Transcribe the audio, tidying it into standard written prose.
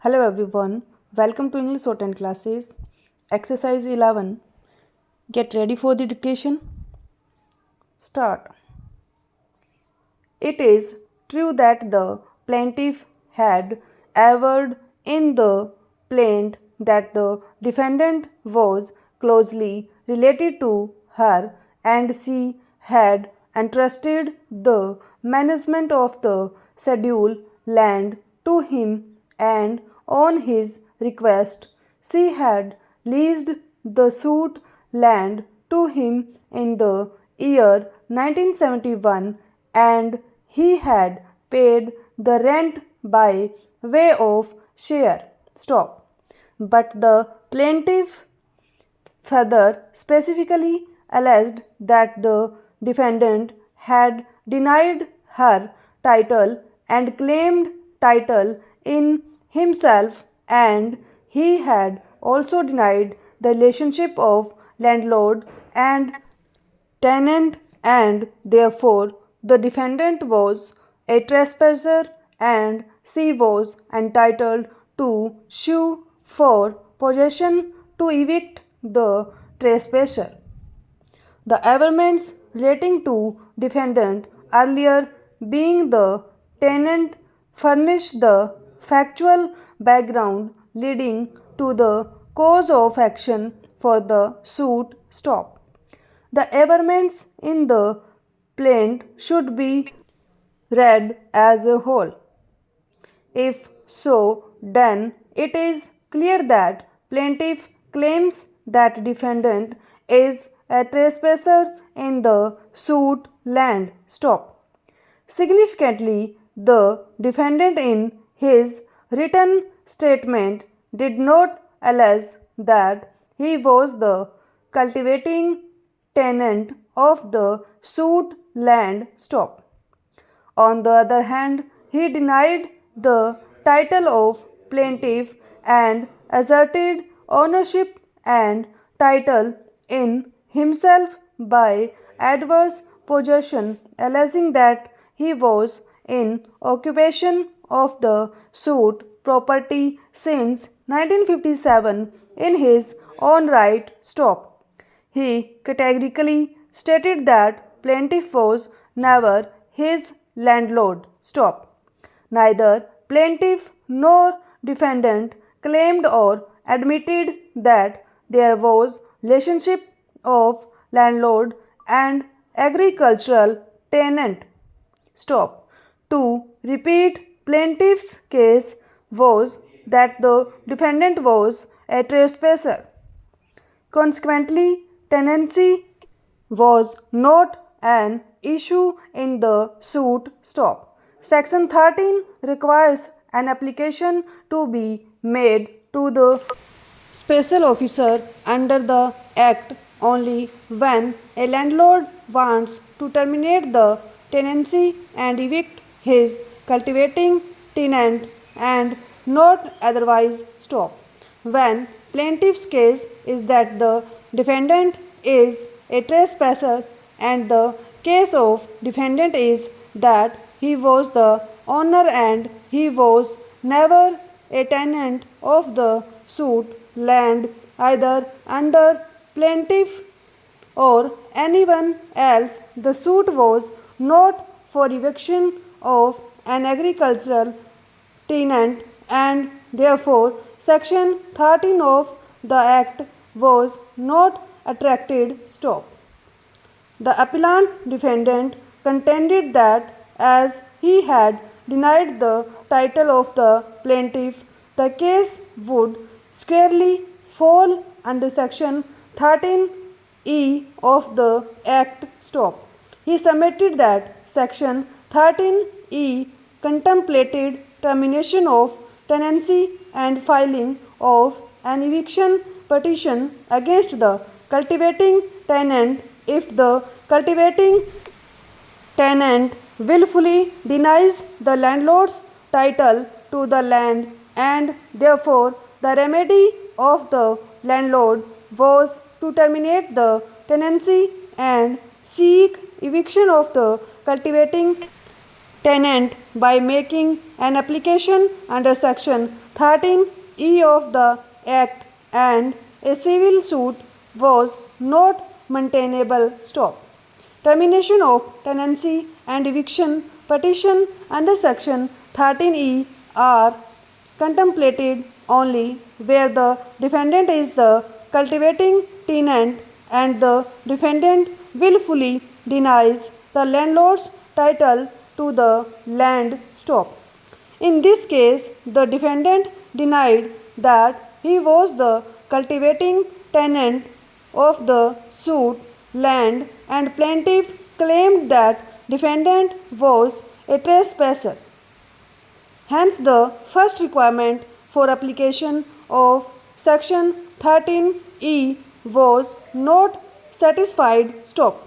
Hello everyone, welcome to English Shorthand classes. Exercise 11. Get ready for the dictation. Start. It is true that the plaintiff had averred in the plaint that the defendant was closely related to her and she had entrusted the management of the scheduled land to him, and on his request she had leased the suit land to him in the year 1971, and he had paid the rent by way of share. Stop. But the plaintiff further specifically alleged that the defendant had denied her title and claimed title in himself, and he had also denied the relationship of landlord and tenant, and therefore the defendant was a trespasser and she was entitled to sue for possession to evict the trespasser. The averments relating to defendant earlier being the tenant furnish the factual background leading to the cause of action for the suit. Stop. The averments in the plaint should be read as a whole. If so, then it is clear that plaintiff claims that defendant is a trespasser in the suit land. Stop. Significantly, the defendant in his written statement did not allege that he was the cultivating tenant of the suit land. Stop. On the other hand, he denied the title of plaintiff and asserted ownership and title in himself by adverse possession, alleging that he was in occupation of the suit property since 1957 in his own right. Stop. He categorically stated that plaintiff was never his landlord. Stop. Neither plaintiff nor defendant claimed or admitted that there was relationship of landlord and agricultural tenant. Stop. To repeat, plaintiff's case was that the defendant was a trespasser. Consequently, tenancy was not an issue in the suit. Stop. Section 13 requires an application to be made to the special officer under the Act only when a landlord wants to terminate the tenancy and evict his cultivating tenant and not otherwise. Stop. When plaintiff's case is that the defendant is a trespasser and the case of defendant is that he was the owner and he was never a tenant of the suit land either under plaintiff or anyone else, the suit was not for eviction of an agricultural tenant, and therefore section 13 of the Act was not attracted. Stop. The appellant defendant contended that as he had denied the title of the plaintiff, the case would squarely fall under section 13E of the Act. Stop. He submitted that section 13E contemplated termination of tenancy and filing of an eviction petition against the cultivating tenant if the cultivating tenant willfully denies the landlord's title to the land, and therefore the remedy of the landlord was to terminate the tenancy and seek eviction of the cultivating tenant by making an application under section 13E of the Act, and a civil suit was not maintainable. Stop. Termination of tenancy and eviction petition under section 13E are contemplated only where the defendant is the cultivating tenant and the defendant willfully denies the landlord's title to the land. Stop. In this case, the defendant denied that he was the cultivating tenant of the suit land, and plaintiff claimed that defendant was a trespasser. Hence, the first requirement for application of section 13E was not satisfied. Stop.